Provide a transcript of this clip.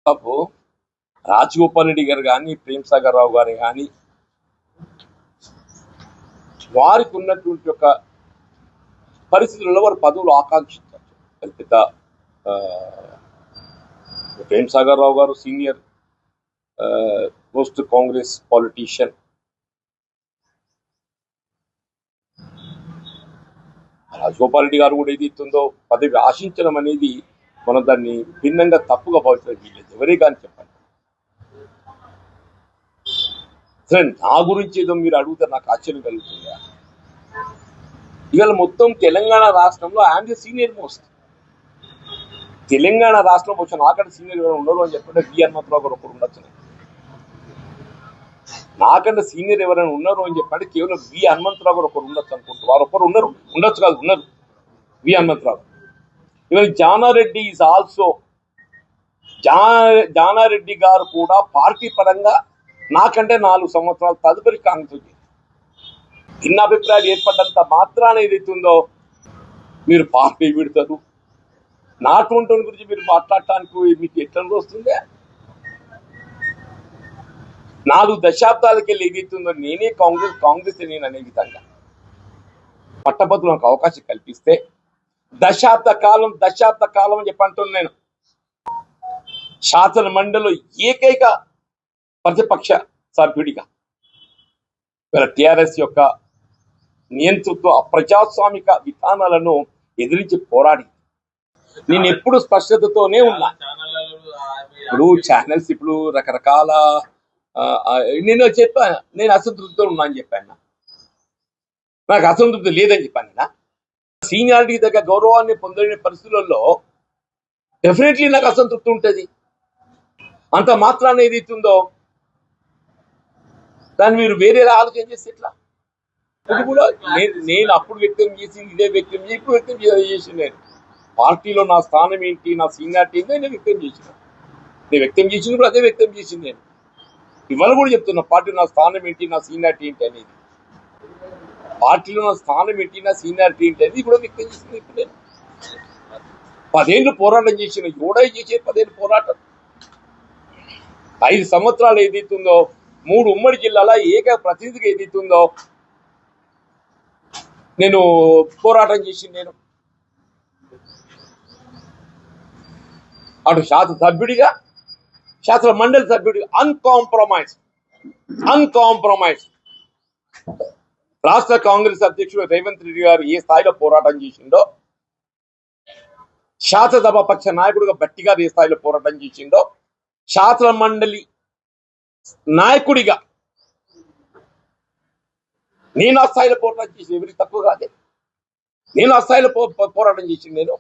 బాబు రాజగోపాల్ రెడ్డి గారు కానీ ప్రేమ్ సాగర్ రావు గారు కానీ వారికి ఉన్నటువంటి ఒక పరిస్థితుల్లో వారు పదవులు ఆకాంక్షించారు. పెద్ద ప్రేమ్ సాగర్ రావు గారు senior most Congress politician. Rajagopal Reddy గారు కూడా ఏదైతుందో పదవి ఆశించడం అనేది మనం దాన్ని భిన్నంగా తప్పుగా భావించడం వీల్లేదు. ఎవరే కానీ చెప్పండి. సరే, నా గురించి ఏదో మీరు అడిగితే నాకు ఆశ్చర్యం కలుగుతుందా? ఇవాళ మొత్తం తెలంగాణ రాష్ట్రంలో I'm the senior most. Telangana రాష్ట్రం వచ్చి నాకంటే సీనియర్ ఎవరైనా ఉండరు అని చెప్పంటే వి హనుమంతరావు గారు ఒకరు ఉండొచ్చు. నాకంటే సీనియర్ ఎవరైనా ఉన్నారు అని చెప్పంటే కేవలం వి హనుమంతరావు గారు ఒకరు ఉండొచ్చు అనుకుంటారు. వారు ఒకరు ఉండొచ్చు కాదు, ఉన్నారు వి హనుమంతరావు. ఇవాళ జానారెడ్డి ఈజ్ ఆల్సో జానారెడ్డి గారు కూడా పార్టీ పరంగా నాకంటే 4 సంవత్సరాలు తదుపరి కాంగ్రెస్ భిన్నాభిప్రాయాలు ఏర్పడ్డంత మాత్రాన ఏదైతుందో మీరు పార్టీ విడతారు. నాటువంటి గురించి మీరు మాట్లాడటానికి మీకు ఎట్లా వస్తుందే? 4 దశాబ్దాలకి వెళ్ళి ఏదైతుందో నేనే కాంగ్రెస్ నేను అనే విధంగా పట్టభద్రులకు అవకాశం కల్పిస్తే దశాబ్ద కాలం అని చెప్పంటున్నాను. నేను శాసన మండలిలో ఏకైక ప్రతిపక్ష సభ్యుడిగా టిఆర్ఎస్ యొక్క నియంతృత్వ అప్రజాస్వామిక విధానాలను ఎదిరించి పోరాడి నేను ఎప్పుడు స్పష్టతతోనే ఉన్నా. ఇప్పుడు ఛానల్స్ ఇప్పుడు రకరకాల నేను చెప్పాను, నేను అసంతృప్తితో ఉన్నా అని చెప్పాను. నాకు అసంతృప్తి లేదని చెప్పాను. సీనియారిటీ దగ్గర గౌరవాన్ని పొందలేని పరిస్థితులలో డెఫినెట్లీ నాకు అసంతృప్తి ఉంటుంది. అంత మాత్రాన్ని ఏదైతుందో దాన్ని మీరు వేరేలా ఆలోచన చేస్తే ఎట్లా? ఇప్పుడు కూడా నేను అప్పుడు వ్యక్తం చేసింది ఇదే వ్యక్తం చేసి ఇప్పుడు వ్యక్తం చేసి నేను పార్టీలో నా స్థానం ఏంటి, నా సీనియారిటీ ఏంటి నేను వ్యక్తం చేసిన. నేను వ్యక్తం చేసినప్పుడు అదే వ్యక్తం చేసింది. నేను ఇవాళ కూడా చెప్తున్నా పార్టీలో నా స్థానం ఏంటి, నా సీనియారిటీ ఏంటి అనేది. పార్టీలో నా స్థానం ఏంటి, నా సీనియారిటీ ఏంటి అనేది కూడా వ్యక్తం చేసింది. ఇప్పుడు నేను 10 ఏళ్ళు పోరాటం చేసిన ఎవడై చేసే 10 ఏళ్ళు పోరాటం 5 సంవత్సరాలు ఏదైతుందో 3 ఉమ్మడి జిల్లాల ఏక ప్రతినిధిగా ఏదైతుందో నేను పోరాటం చేసింది. నేను అటు శాసన సభ్యుడిగా శాసన మండలి సభ్యుడిగా అన్కాంప్రమైజ్ రాష్ట్ర కాంగ్రెస్ అధ్యక్షుడు రేవంత్ రెడ్డి గారు ఏ స్థాయిలో పోరాటం చేసిండో, శాసనసభ పక్ష నాయకుడిగా బట్టి గారు ఏ స్థాయిలో పోరాటం చేసిండో, శాసన మండలి నాయకుడిగా నేను ఆ స్థాయిలో పోరాటం చేసి ఎవరికి తక్కువ కాదే. నేను ఆ స్థాయిలో పోరాటం చేసింది. నేను